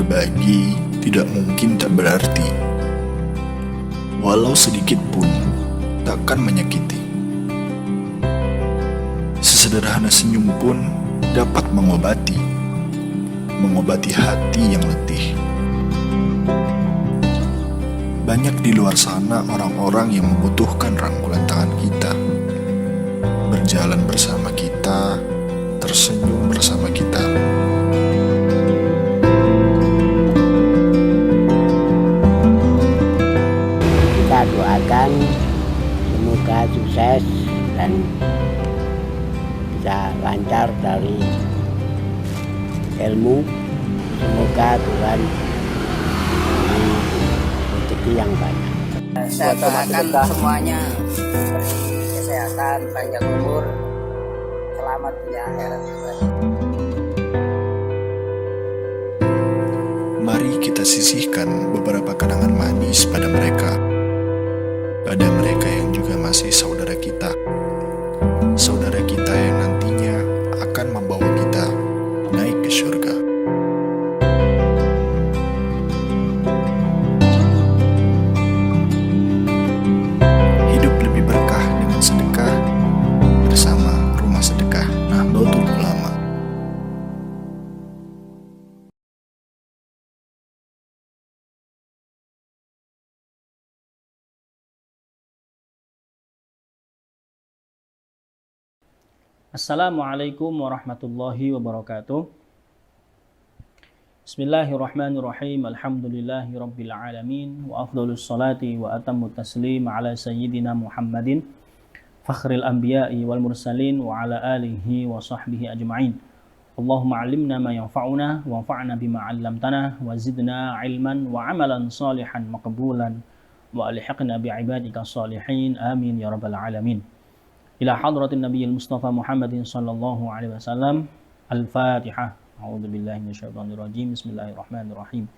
berbagi tidak mungkin tak berarti. Walau sedikit pun takkan menyakiti. Sesederhana senyum pun dapat mengobati hati yang letih. Banyak di luar sana orang-orang yang membutuhkan rangkulan tangan kita, berjalan bersama kita, tersenyum bersama kita. Kita doakan semoga sukses dan bisa lancar dari ilmu. Semoga Tuhan beri rezeki yang banyak. Saya doakan semuanya diberi kesehatan, panjang umur, selamat dunia akhirat. Mari kita sisihkan beberapa kenangan manis pada mereka yang juga masih saudara kita yang nantinya akan membawa kita naik ke surga. Hidup lebih berkah dengan sedekah bersama Rumah Sedekah Nahdlatul Ulama. Assalamualaikum warahmatullahi wabarakatuh. Bismillahirrahmanirrahim. Alhamdulillahi rabbil alamin. Wa afdhalus salati wa atammu taslim ala sayyidina Muhammadin fakhril anbiya'i wal mursalin wa ala alihi wa sahbihi ajma'in. Allahumma alimna ma yanfa'una wa anfa'na bima 'allamtana wa zidna ilman wa amalan salihan maqbulan wa alhiqna bi'ibadika salihin. Amin ya rabbal alamin. Ila hadratin nabiyil mustafa Muhammadin sallallahu alaihi wasallam. Al-Fatihah. A'udzubillahi minasyaitonirrajim. Bismillahirrahmanirrahim.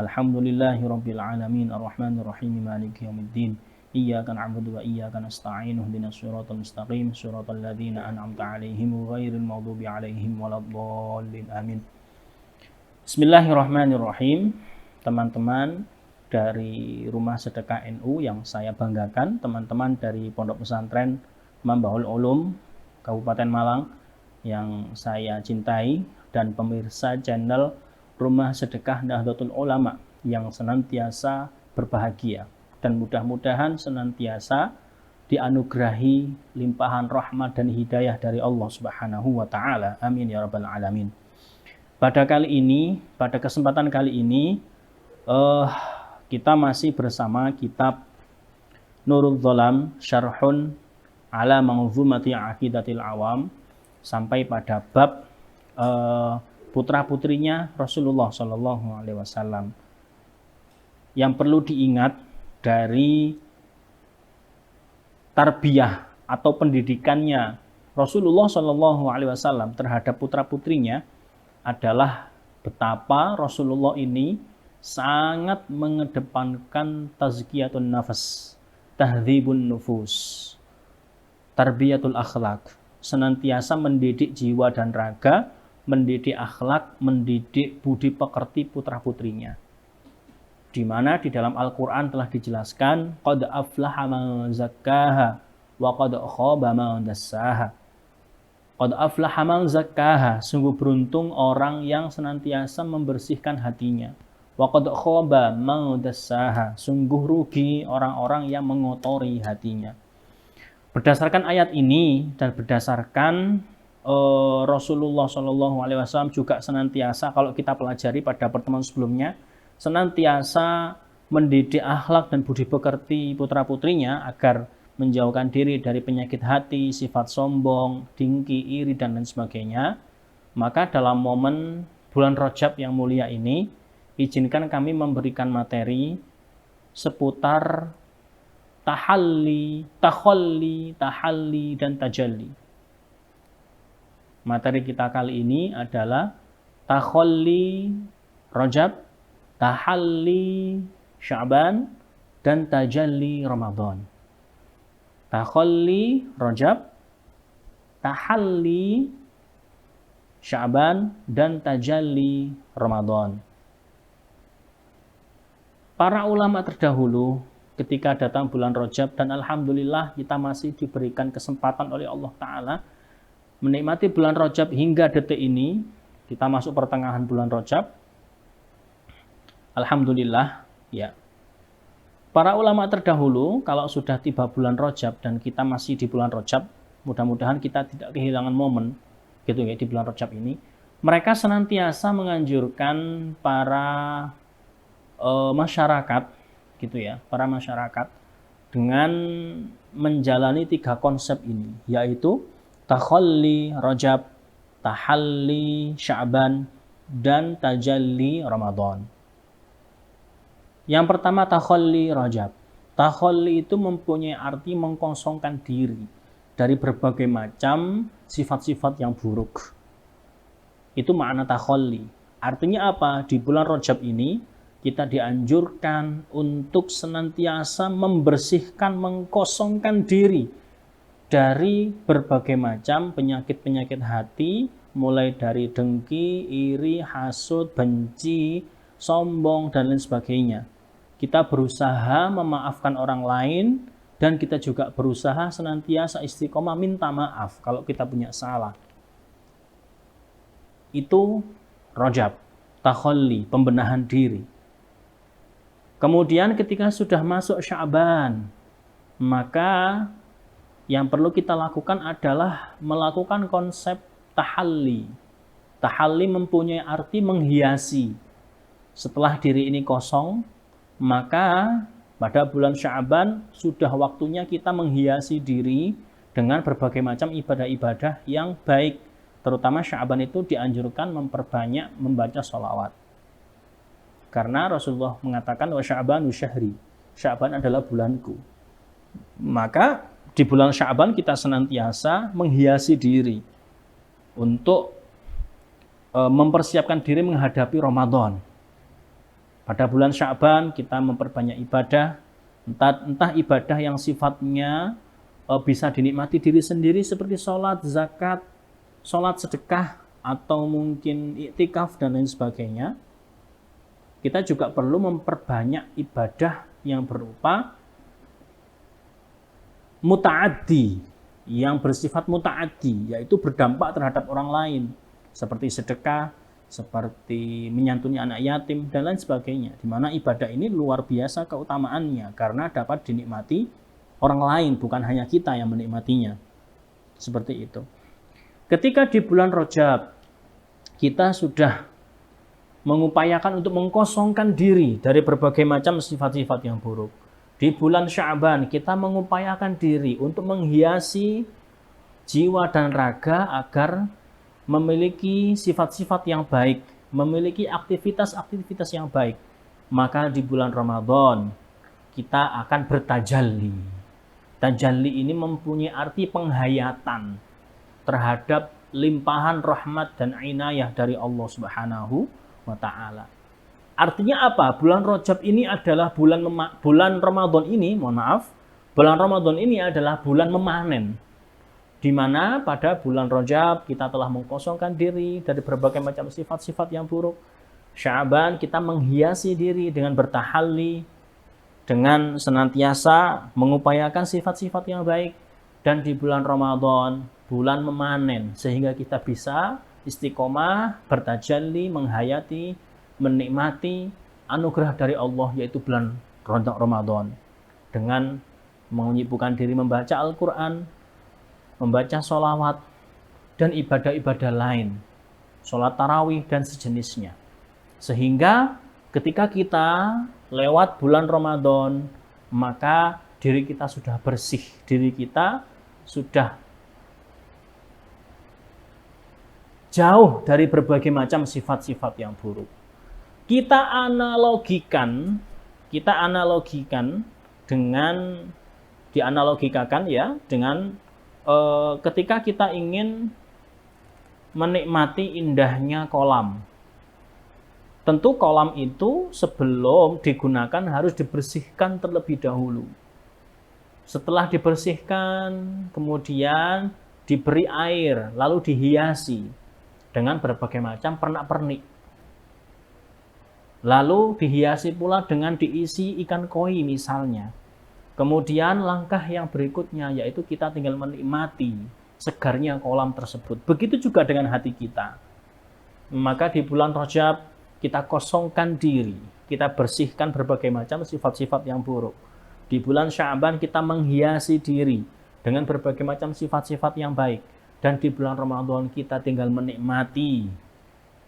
Alhamdulillahi rabbil alamin arrahmanir rahim maliki yaumiddin. Iyyaka na'budu wa iyyaka nasta'in. Ihdinas siratal mustaqim, siratal ladzina an'amta 'alaihim ghairil maghdubi 'alaihim waladdallin. Amin. Bismillahirrahmanirrahim. Teman-teman dari Rumah Sedekah NU yang saya banggakan, teman-teman dari Pondok Pesantren Mambaul Ulum Kabupaten Malang yang saya cintai, dan pemirsa channel Rumah Sedekah Nahdlatul Ulama yang senantiasa berbahagia dan mudah-mudahan senantiasa dianugerahi limpahan rahmat dan hidayah dari Allah Subhanahu wa taala. Amin ya rabbal alamin. Pada kesempatan kali ini kita masih bersama kitab Nurul Dzalam Syarhun ala Manzumati Aqidatil Awam, sampai pada bab putra-putrinya Rasulullah Shallallahu Alaihi Wasallam. Yang perlu diingat dari tarbiyah atau pendidikannya Rasulullah Shallallahu Alaihi Wasallam terhadap putra-putrinya adalah betapa Rasulullah ini sangat mengedepankan tazkiyatun nafas, tahdzibun nufus, tarbiyatul akhlak, senantiasa mendidik jiwa dan raga, mendidik akhlak, mendidik budi pekerti putra-putrinya. Di mana di dalam Al-Quran telah dijelaskan, qad aflaha man zakkaha wa qad khaba man dassaha. Qad aflaha man zakkaha, sungguh beruntung orang yang senantiasa membersihkan hatinya. Wa qad khaba man dassaha, sungguh rugi orang-orang yang mengotori hatinya. Berdasarkan ayat ini dan berdasarkan Rasulullah SAW juga senantiasa, kalau kita pelajari pada pertemuan sebelumnya, senantiasa mendidik akhlak dan budi pekerti putra-putrinya agar menjauhkan diri dari penyakit hati, sifat sombong, dengki, iri, dan lain sebagainya. Maka dalam momen bulan Rajab yang mulia ini, izinkan kami memberikan materi seputar tahalli, tahalli, dan tajalli. Materi kita kali ini adalah tahalli Rajab, tahalli Sya'ban, dan tajalli Ramadan. Tahalli Rajab, tahalli Sya'ban, dan tajalli Ramadan. Para ulama terdahulu ketika datang bulan Rajab, dan alhamdulillah kita masih diberikan kesempatan oleh Allah Ta'ala menikmati bulan Rajab hingga detik ini, kita masuk pertengahan bulan Rajab. Alhamdulillah, ya. Para ulama terdahulu kalau sudah tiba bulan Rajab dan kita masih di bulan Rajab, mudah-mudahan kita tidak kehilangan momen gitu ya di bulan Rajab ini. Mereka senantiasa menganjurkan para masyarakat gitu ya, para masyarakat dengan menjalani 3 konsep ini, yaitu takhalli Rajab, tahalli Sya'ban, dan tajalli Ramadan. Yang pertama takhalli Rajab. Takhalli itu mempunyai arti mengkosongkan diri dari berbagai macam sifat-sifat yang buruk. Itu makna takhalli. Artinya apa? Di bulan Rajab ini kita dianjurkan untuk senantiasa membersihkan, mengkosongkan diri dari berbagai macam penyakit-penyakit hati, mulai dari dengki, iri, hasud, benci, sombong, dan lain sebagainya. Kita berusaha memaafkan orang lain, dan kita juga berusaha senantiasa istiqomah minta maaf kalau kita punya salah. Itu Rajab, takhalli, pembenahan diri. Kemudian ketika sudah masuk Sya'ban, maka yang perlu kita lakukan adalah melakukan konsep tahalli. Tahalli mempunyai arti menghiasi. Setelah diri ini kosong, maka pada bulan Sya'ban sudah waktunya kita menghiasi diri dengan berbagai macam ibadah-ibadah yang baik. Terutama Sya'ban itu dianjurkan memperbanyak membaca sholawat. Karena Rasulullah mengatakan wa Sya'banu syahri. Sya'ban adalah bulanku. Maka di bulan Sya'ban kita senantiasa menghiasi diri untuk mempersiapkan diri menghadapi Ramadan. Pada bulan Sya'ban kita memperbanyak ibadah, entah ibadah yang sifatnya bisa dinikmati diri sendiri seperti sholat, zakat, sholat sedekah, atau mungkin iktikaf dan lain sebagainya. Kita juga perlu memperbanyak ibadah yang berupa muta'addi, yang bersifat muta'addi, yaitu berdampak terhadap orang lain, seperti sedekah, seperti menyantuni anak yatim, dan lain sebagainya. Di mana ibadah ini luar biasa keutamaannya, karena dapat dinikmati orang lain, bukan hanya kita yang menikmatinya. Seperti itu. Ketika di bulan Rajab, kita sudah mengupayakan untuk mengkosongkan diri dari berbagai macam sifat-sifat yang buruk. Di bulan Sya'ban kita mengupayakan diri untuk menghiasi jiwa dan raga agar memiliki sifat-sifat yang baik, memiliki aktivitas-aktivitas yang baik. Maka di bulan Ramadan kita akan bertajalli. Tajalli ini mempunyai arti penghayatan terhadap limpahan rahmat dan inayah dari Allah Subhanahu wa ta'ala. Artinya apa? Bulan Rajab ini adalah bulan Ramadan ini, bulan Ramadan ini adalah bulan memanen. Di mana pada bulan Rajab kita telah mengkosongkan diri dari berbagai macam sifat-sifat yang buruk. Sya'ban kita menghiasi diri dengan bertahalli, dengan senantiasa mengupayakan sifat-sifat yang baik. Dan di bulan Ramadan, bulan memanen, sehingga kita bisa istiqomah, bertajalli, menghayati, menikmati anugerah dari Allah, yaitu bulan Ramadan, dengan menyibukkan diri membaca Al-Quran, membaca sholawat, dan ibadah-ibadah lain, sholat tarawih dan sejenisnya. Sehingga ketika kita lewat bulan Ramadan, maka diri kita sudah bersih, diri kita sudah jauh dari berbagai macam sifat-sifat yang buruk. Kita analogikan dengan ketika kita ingin menikmati indahnya kolam. Tentu kolam itu sebelum digunakan harus dibersihkan terlebih dahulu. Setelah dibersihkan, kemudian diberi air, lalu dihiasi dengan berbagai macam pernak-pernik. Lalu dihiasi pula dengan diisi ikan koi misalnya. Kemudian langkah yang berikutnya yaitu kita tinggal menikmati segarnya kolam tersebut. Begitu juga dengan hati kita. Maka di bulan Rajab kita kosongkan diri, kita bersihkan berbagai macam sifat-sifat yang buruk. Di bulan Sya'ban kita menghiasi diri dengan berbagai macam sifat-sifat yang baik. Dan di bulan Ramadan kita tinggal menikmati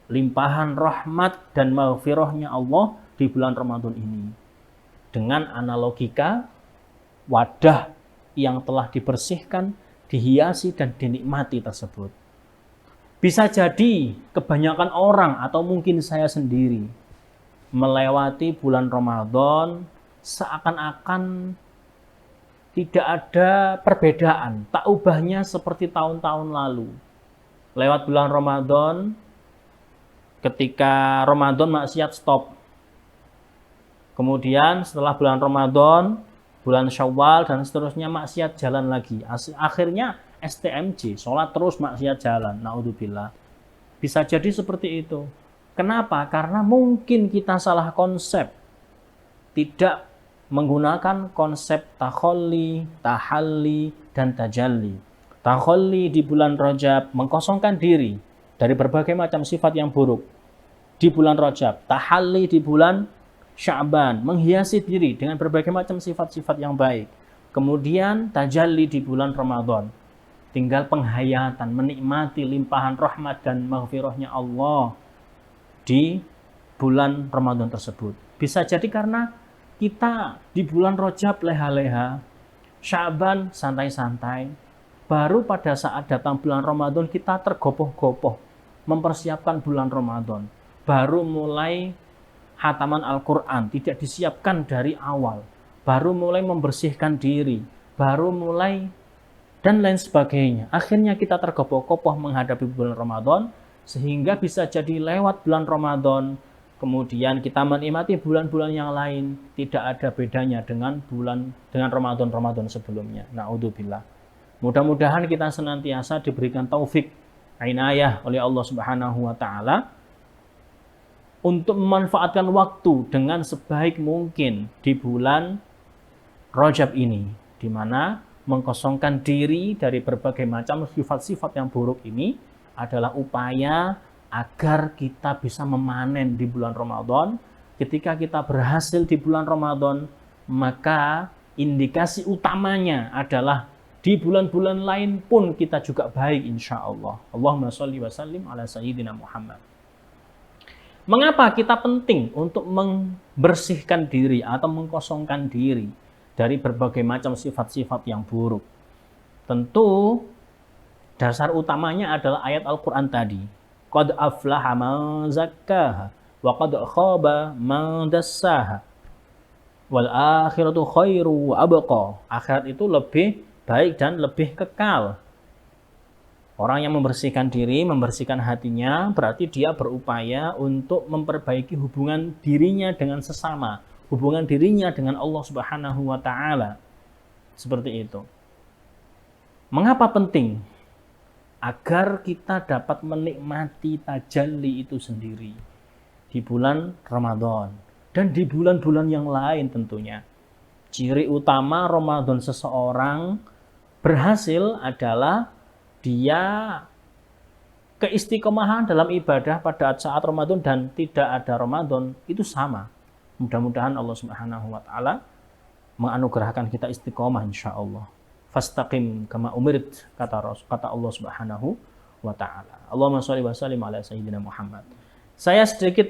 limpahan rahmat dan maghfirahnya Allah di bulan Ramadan ini. Dengan analogika wadah yang telah dibersihkan, dihiasi dan dinikmati tersebut. Bisa jadi kebanyakan orang atau mungkin saya sendiri melewati bulan Ramadan seakan-akan tidak ada perbedaan, tak ubahnya seperti tahun-tahun lalu. Lewat bulan Ramadan, ketika Ramadan maksiat stop. Kemudian setelah bulan Ramadan, bulan Syawal dan seterusnya maksiat jalan lagi. Akhirnya STMJ, sholat terus maksiat jalan. Naudzubillah. Bisa jadi seperti itu. Kenapa? Karena mungkin kita salah konsep. Tidak menggunakan konsep takholli, tahalli, dan tajalli. Takholli di bulan Rajab mengkosongkan diri dari berbagai macam sifat yang buruk. Di bulan Rajab, tahalli di bulan Sya'ban, menghiasi diri dengan berbagai macam sifat-sifat yang baik. Kemudian tajalli di bulan Ramadan. Tinggal penghayatan, menikmati limpahan rahmat dan maghfirahnya Allah di bulan Ramadan tersebut. Bisa jadi karena kita di bulan Rajab leha-leha, Sya'ban santai-santai, baru pada saat datang bulan Ramadan kita tergopoh-gopoh mempersiapkan bulan Ramadan. Baru mulai khataman Al-Quran, tidak disiapkan dari awal. Baru mulai membersihkan diri, baru mulai dan lain sebagainya. Akhirnya kita tergopoh-gopoh menghadapi bulan Ramadan, sehingga bisa jadi lewat bulan Ramadan, kemudian kita menikmati bulan-bulan yang lain, tidak ada bedanya dengan Ramadan-Ramadan sebelumnya. Na'udzubillah. Mudah-mudahan kita senantiasa diberikan taufik, inayah oleh Allah Subhanahu wa taala untuk memanfaatkan waktu dengan sebaik mungkin di bulan Rajab ini, di mana mengkosongkan diri dari berbagai macam sifat-sifat yang buruk ini adalah upaya agar kita bisa memanen di bulan Ramadan. Ketika kita berhasil di bulan Ramadan, maka indikasi utamanya adalah di bulan-bulan lain pun kita juga baik insya Allah. Allahumma sholli wa sallim ala sayyidina Muhammad. Mengapa kita penting untuk membersihkan diri atau mengkosongkan diri dari berbagai macam sifat-sifat yang buruk? Tentu dasar utamanya adalah ayat Al-Quran tadi. Qad aflaha man zakkaha wa qad khaba man dassaha wal akhiratu khairu wa abqa. Akhirat itu lebih baik dan lebih kekal. Orang yang membersihkan diri, membersihkan hatinya, berarti dia berupaya untuk memperbaiki hubungan dirinya dengan sesama, hubungan dirinya dengan Allah Subhanahu wa taala. Seperti itu. Mengapa penting? Agar kita dapat menikmati tajalli itu sendiri di bulan Ramadan dan di bulan-bulan yang lain tentunya. Ciri utama Ramadan seseorang berhasil adalah dia keistiqomahan dalam ibadah pada saat Ramadan dan tidak ada Ramadan itu sama. Mudah-mudahan Allah Subhanahu wa taala menganugerahkan kita istiqomah insyaallah. Fastaqim kama umirt, kata Allah Subhanahu wa taala. Allahumma shalli wa sallim ala sayyidina Muhammad. Saya sedikit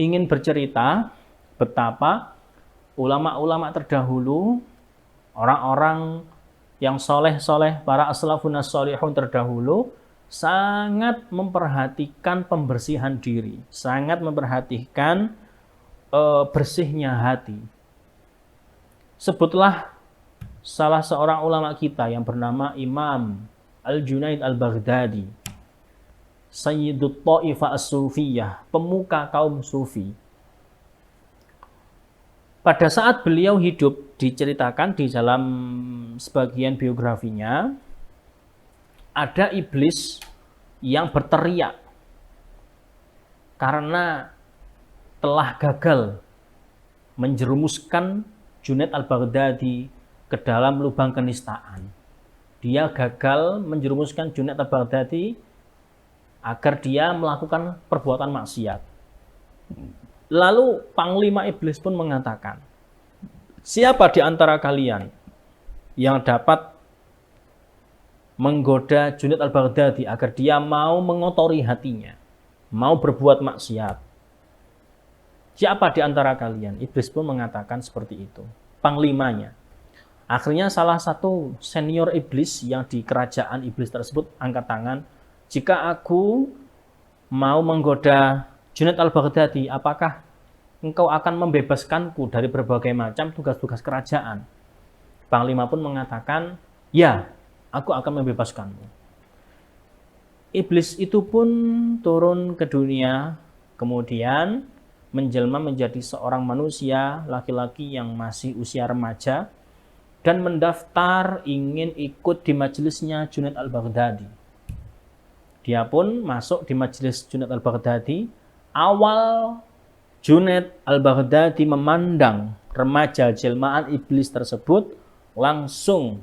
ingin bercerita betapa ulama-ulama terdahulu, orang-orang yang soleh-soleh, para aslafun as-solihun terdahulu sangat memperhatikan pembersihan diri, sangat memperhatikan bersihnya hati. Sebutlah salah seorang ulama kita yang bernama Imam Al-Junaid Al-Baghdadi, Sayyidut Ta'ifah As-Sufiyah, pemuka kaum sufi. Pada saat beliau hidup, diceritakan di dalam sebagian biografinya, ada iblis yang berteriak karena telah gagal menjerumuskan Junaid al-Baghdadi ke dalam lubang kenistaan. Dia gagal menjerumuskan Junaid al-Baghdadi agar dia melakukan perbuatan maksiat. Lalu Panglima Iblis pun mengatakan, siapa di antara kalian yang dapat menggoda Junaid al-Baghdadi agar dia mau mengotori hatinya, mau berbuat maksiat? Siapa di antara kalian? Iblis pun mengatakan seperti itu. Panglimanya. Akhirnya salah satu senior iblis yang di kerajaan iblis tersebut angkat tangan. Jika aku mau menggoda Junaid al-Baghdadi, apakah engkau akan membebaskanku dari berbagai macam tugas-tugas kerajaan? Panglima pun mengatakan, ya, aku akan membebaskanmu. Iblis itu pun turun ke dunia, kemudian menjelma menjadi seorang manusia laki-laki yang masih usia remaja dan mendaftar ingin ikut di majelisnya Junaid al-Baghdadi. Dia pun masuk di majelis Junaid al-Baghdadi. Awal Junaid al-Baghdadi memandang remaja jelmaan iblis tersebut, langsung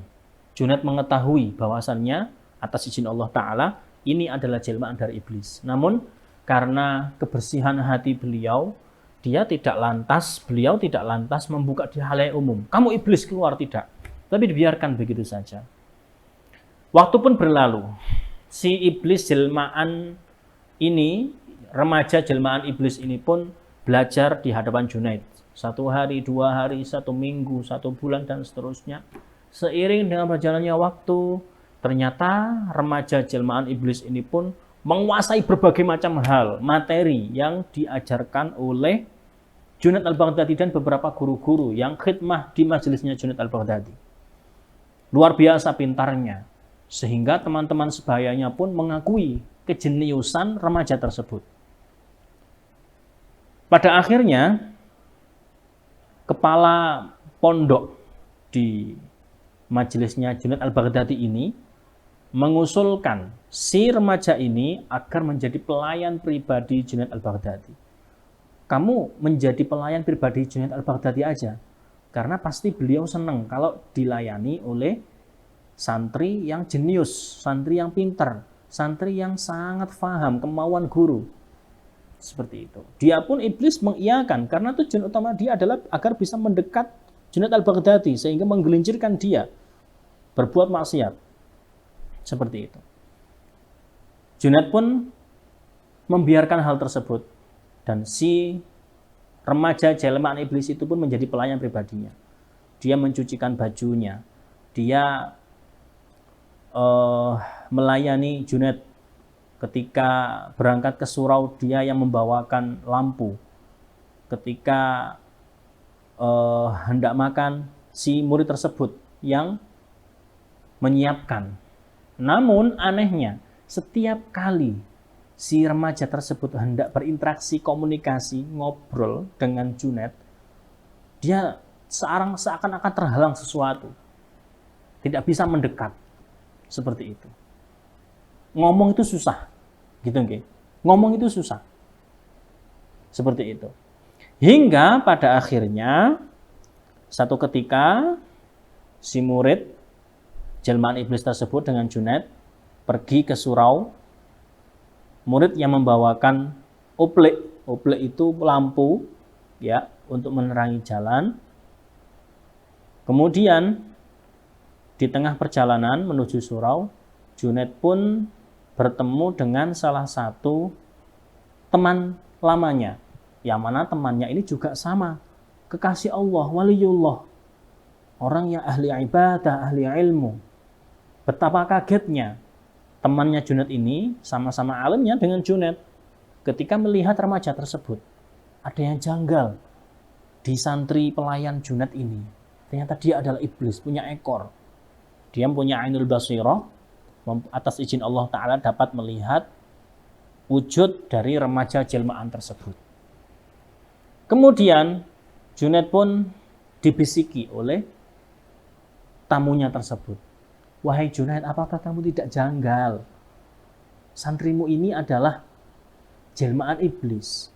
Junaid mengetahui bahwasannya atas izin Allah Ta'ala ini adalah jelmaan dari iblis. Namun karena kebersihan hati beliau, beliau tidak lantas membuka di halayak umum. Kamu iblis, keluar, tidak. Tapi dibiarkan begitu saja. Waktu pun berlalu. Si iblis jelmaan ini, remaja jelmaan iblis ini pun belajar di hadapan Junaid. 1 hari, 2 hari, 1 minggu, 1 bulan, dan seterusnya. Seiring dengan berjalannya waktu, ternyata remaja jelmaan iblis ini pun menguasai berbagai macam hal, materi yang diajarkan oleh Junaid al-Baghdadi dan beberapa guru-guru yang khidmah di majelisnya Junaid al-Baghdadi. Luar biasa pintarnya, sehingga teman-teman sebayanya pun mengakui kejeniusan remaja tersebut. Pada akhirnya, kepala pondok di majelisnya Junaid al-Baghdadi ini mengusulkan si remaja ini agar menjadi pelayan pribadi Junaid al-Baghdadi. Kamu menjadi pelayan pribadi Junaid al-Baghdadi aja, karena pasti beliau senang kalau dilayani oleh santri yang jenius, santri yang pintar, santri yang sangat paham kemauan guru. Seperti itu. Dia pun iblis mengiyakan, karena tujuan utama dia adalah agar bisa mendekat Junaid al-Baghdadi sehingga menggelincirkan dia berbuat maksiat. Seperti itu. Junaid pun membiarkan hal tersebut, dan si remaja jelmaan iblis itu pun menjadi pelayan pribadinya. Dia mencucikan bajunya, dia melayani Junaid ketika berangkat ke surau, dia yang membawakan lampu. Ketika hendak makan, si murid tersebut yang menyiapkan. Namun anehnya, setiap kali si remaja tersebut hendak berinteraksi, komunikasi, ngobrol dengan Junaid, dia seakan-akan terhalang sesuatu. Tidak bisa mendekat. Seperti itu. Ngomong itu susah. Gitu, okay? Ngomong itu susah. Seperti itu. Hingga pada akhirnya, satu ketika, si murid jelmaan iblis tersebut dengan Junaid pergi ke surau. Murid yang membawakan oplek itu lampu, ya, untuk menerangi jalan. Kemudian di tengah perjalanan menuju surau, Junaid pun bertemu dengan salah satu teman lamanya, yang mana temannya ini juga sama, kekasih Allah, waliullah, orang yang ahli ibadah, ahli ilmu. Betapa kagetnya temannya Junaid ini, sama-sama alimnya dengan Junaid, ketika melihat remaja tersebut. Ada yang janggal di santri pelayan Junaid ini. Ternyata dia adalah iblis, punya ekor. Dia punya ainul basirah, atas izin Allah Ta'ala dapat melihat wujud dari remaja jelmaan tersebut. Kemudian Junaid pun dibisiki oleh tamunya tersebut. Wahai Junaid, apakah kamu tidak janggal? Santrimu ini adalah jelmaan iblis.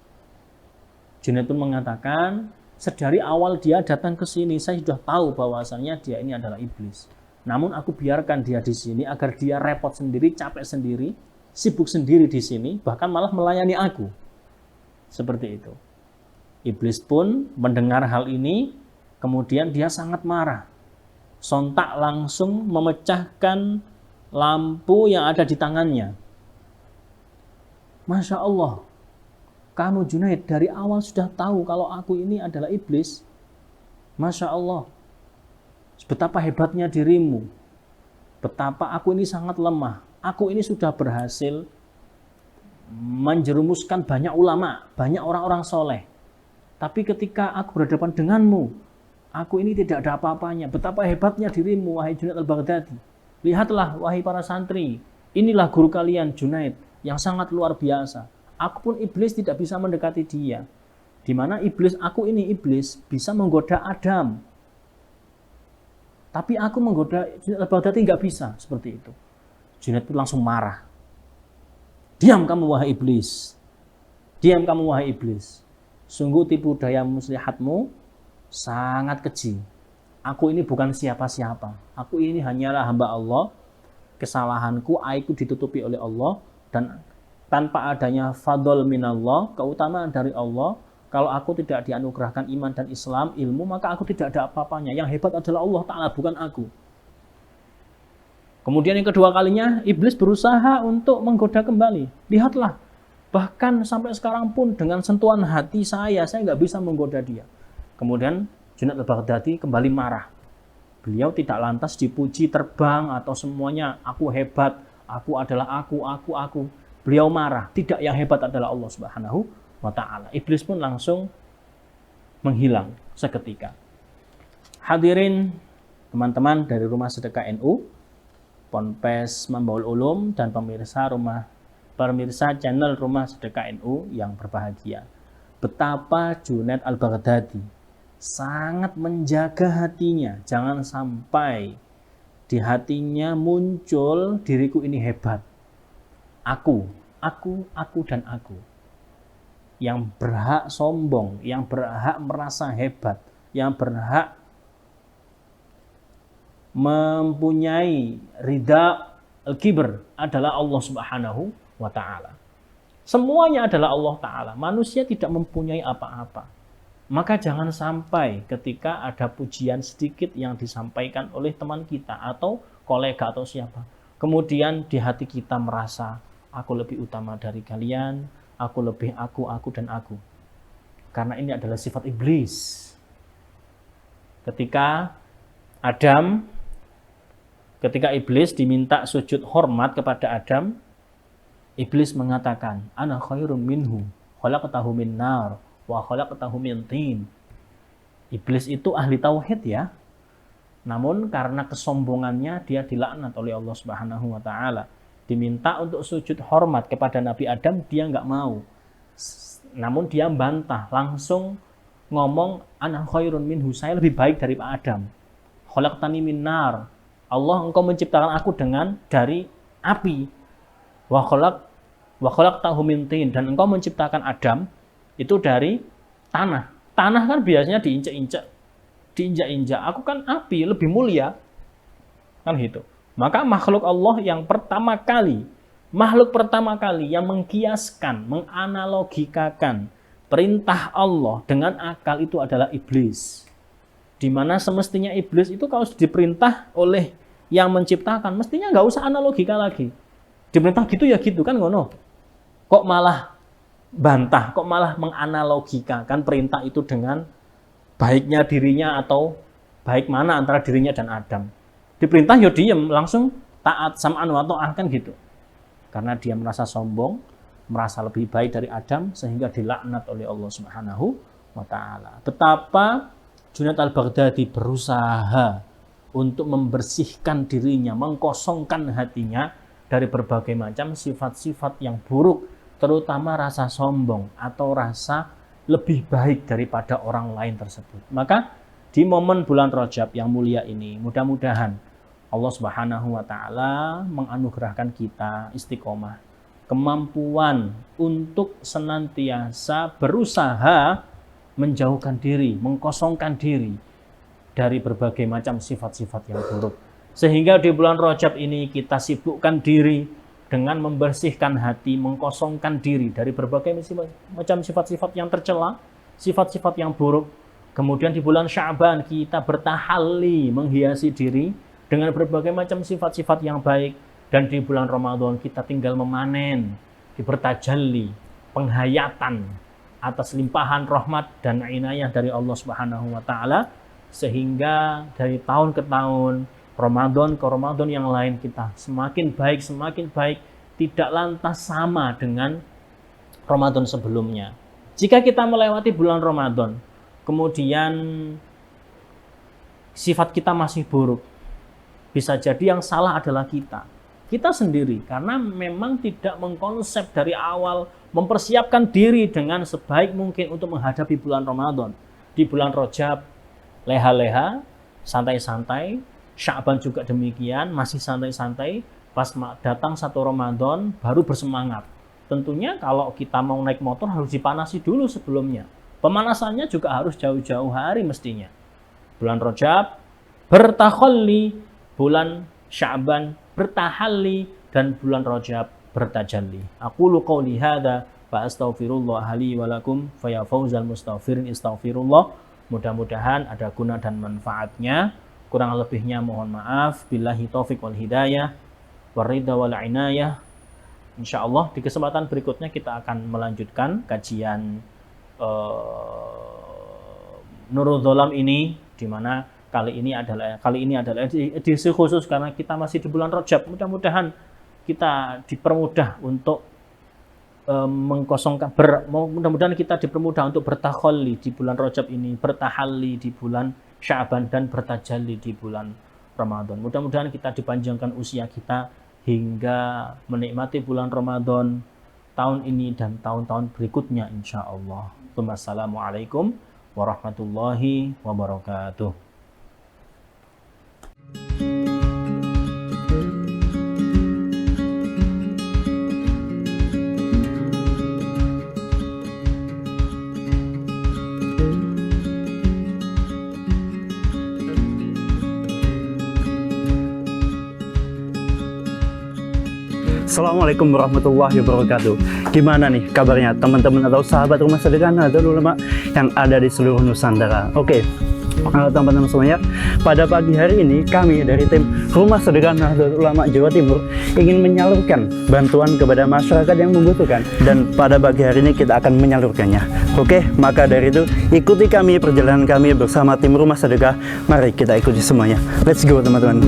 Junaid pun mengatakan, sedari awal dia datang ke sini, saya sudah tahu bahwasannya dia ini adalah iblis. Namun aku biarkan dia di sini agar dia repot sendiri, capek sendiri, sibuk sendiri di sini, bahkan malah melayani aku. Seperti itu. Iblis pun mendengar hal ini, kemudian dia sangat marah. Sontak langsung memecahkan lampu yang ada di tangannya. Masya Allah, kamu Junaid dari awal sudah tahu kalau aku ini adalah iblis. Masya Allah, betapa hebatnya dirimu. Betapa aku ini sangat lemah. Aku ini sudah berhasil menjerumuskan banyak ulama, banyak orang-orang soleh. Tapi ketika aku berhadapan denganmu, aku ini tidak ada apa-apanya. Betapa hebatnya dirimu, wahai Junaid al-Baghdadi. Lihatlah, wahai para santri, inilah guru kalian, Junaid, yang sangat luar biasa. Aku pun iblis tidak bisa mendekati dia. Di mana iblis, aku ini iblis, bisa menggoda Adam. Tapi aku menggoda Junaid al-Baghdadi nggak bisa, seperti itu. Junaid pun langsung marah. Diam kamu, wahai iblis. Diam kamu, wahai iblis. Sungguh tipu daya muslihatmu sangat keji. Aku ini bukan siapa-siapa. Aku ini hanyalah hamba Allah. Kesalahanku, aibku ditutupi oleh Allah. Dan tanpa adanya fadl minallah, keutamaan dari Allah, kalau aku tidak dianugerahkan iman dan Islam, ilmu, maka aku tidak ada apa-apanya. Yang hebat adalah Allah Ta'ala, bukan aku. Kemudian yang kedua kalinya, iblis berusaha untuk menggoda kembali. Lihatlah. Bahkan sampai sekarang pun dengan sentuhan hati saya nggak bisa menggoda dia. Kemudian Junaid al-Baghdadi kembali marah. Beliau tidak lantas dipuji terbang atau semuanya, aku hebat, aku adalah aku. Beliau marah, tidak, yang hebat adalah Allah Subhanahu wa Ta'ala. Iblis pun langsung menghilang seketika. Hadirin teman-teman dari Rumah Sedekah NU, Ponpes Mambaul Ulum, dan pemirsa channel Rumah Sedekah NU yang berbahagia. Betapa Junaid al-Baghdadi sangat menjaga hatinya. Jangan sampai di hatinya muncul diriku ini hebat. Aku, dan aku. Yang berhak sombong, yang berhak merasa hebat, yang berhak mempunyai ridha al-kibr adalah Allah Subhanahu wa Ta'ala. Semuanya adalah Allah Ta'ala. Manusia tidak mempunyai apa-apa. Maka jangan sampai ketika ada pujian sedikit yang disampaikan oleh teman kita atau kolega atau siapa, kemudian di hati kita merasa aku lebih utama dari kalian, aku lebih aku dan aku. Karena ini adalah sifat iblis. Ketika iblis diminta sujud hormat kepada Adam, iblis mengatakan, ana khairum minhu, khalaqtahu min nar wa khalaqtahu min tin. Iblis itu ahli tauhid ya. Namun karena kesombongannya dia dilaknat oleh Allah Subhanahu wa Ta'ala. Diminta untuk sujud hormat kepada Nabi Adam, dia nggak mau. Namun dia bantah, langsung ngomong, ana khairun minhu, saya lebih baik dari Pak Adam. Khalaqtani min nar, Allah, engkau menciptakan aku dari api. Wa khalaqtahu min tin, dan engkau menciptakan Adam itu dari tanah. Tanah kan biasanya diinjak-injak. Aku kan api, lebih mulia. Kan gitu. Maka makhluk pertama kali yang mengkiaskan, menganalogikakan perintah Allah dengan akal itu adalah iblis. Di mana semestinya iblis itu kalau diperintah oleh yang menciptakan, mestinya nggak usah analogika lagi. Diperintah gitu ya gitu kan ngono. Kok malah bantah, kok malah menganalogikakan perintah itu dengan baiknya dirinya atau baik mana antara dirinya dan Adam. Diperintah ya diem, langsung taat, sam'an wa ta'ah kan gitu. Karena dia merasa sombong, merasa lebih baik dari Adam, sehingga dilaknat oleh Allah Subhanahu wa Ta'ala. Betapa Junaid al-Baghdadi berusaha untuk membersihkan dirinya, mengkosongkan hatinya dari berbagai macam sifat-sifat yang buruk, terutama rasa sombong atau rasa lebih baik daripada orang lain tersebut. Maka di momen bulan Rajab yang mulia ini, mudah-mudahan Allah Subhanahu wa Ta'ala menganugerahkan kita istiqomah, kemampuan untuk senantiasa berusaha menjauhkan diri, mengkosongkan diri dari berbagai macam sifat-sifat yang buruk. Sehingga di bulan Rajab ini kita sibukkan diri dengan membersihkan hati, mengkosongkan diri dari berbagai macam sifat-sifat yang tercela, sifat-sifat yang buruk. Kemudian di bulan Sya'ban kita bertahalli, menghiasi diri dengan berbagai macam sifat-sifat yang baik. Dan di bulan Ramadan kita tinggal memanen, bertajalli, penghayatan atas limpahan rahmat dan inayah dari Allah Subhanahu wa taala, sehingga dari tahun ke tahun, Ramadan ke Ramadan yang lain kita semakin baik, tidak lantas sama dengan Ramadan sebelumnya. Jika kita melewati bulan Ramadan, kemudian sifat kita masih buruk, bisa jadi yang salah adalah kita sendiri, karena memang tidak mengkonsep dari awal, mempersiapkan diri dengan sebaik mungkin untuk menghadapi bulan Ramadan. Di bulan Rajab leha-leha, santai-santai, Sya'ban juga demikian, masih santai-santai, pas datang satu Ramadan baru bersemangat. Tentunya kalau kita mau naik motor harus dipanasi dulu sebelumnya. Pemanasannya juga harus jauh-jauh hari mestinya. Bulan Rajab bertakhalli, bulan Sya'ban bertahalli, dan bulan Rajab bertajalli. Aqulu qouli hadza fa astaghfirullah li wa lakum fa ya fauzal mustaghfirin istaghfirullah. Mudah-mudahan ada guna dan manfaatnya. Kurang lebihnya mohon maaf. Billahi taufik wal hidayah waridha wal inayah. Insyaallah di kesempatan berikutnya kita akan melanjutkan kajian Nurul Dzolam ini, di mana kali ini adalah edisi khusus karena kita masih di bulan Rajab. Mudah-mudahan kita dipermudah untuk mengkosongkan, mudah-mudahan kita dipermudah untuk bertakhalli di bulan Rajab ini, bertahalli di bulan Sya'ban, dan bertajalli di bulan Ramadan. Mudah-mudahan kita dipanjangkan usia kita hingga menikmati bulan Ramadan tahun ini dan tahun-tahun berikutnya insyaallah. Wassalamualaikum warahmatullahi wabarakatuh. Assalamualaikum warahmatullahi wabarakatuh. Gimana nih kabarnya teman-teman atau sahabat Rumah Sedekah Nahdlatul Ulama yang ada di seluruh Nusantara? Oke, teman-teman semuanya, pada pagi hari ini kami dari tim Rumah Sedekah Nahdlatul Ulama Jawa Timur ingin menyalurkan bantuan kepada masyarakat yang membutuhkan, dan pada pagi hari ini kita akan menyalurkannya. Oke, maka dari itu ikuti kami, perjalanan kami bersama tim Rumah Sedekah. Mari kita ikuti semuanya. Let's go teman-teman.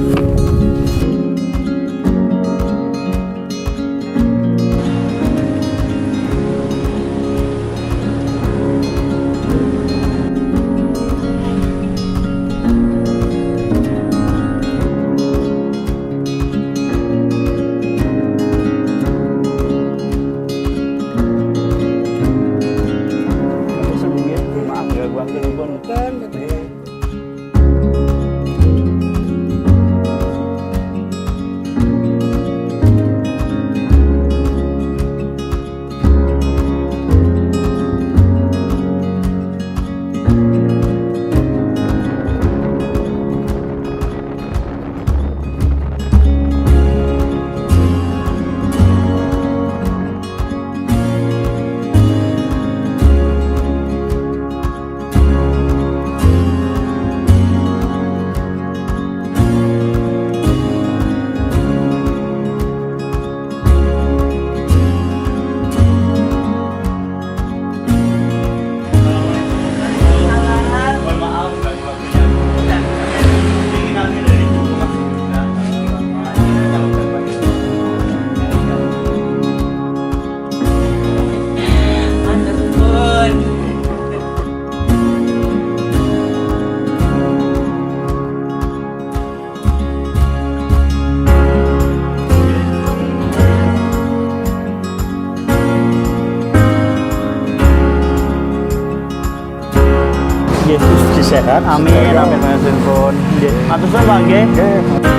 Yesus disehat. Amin. Amin. Amin. Atur nuwun. Nggih.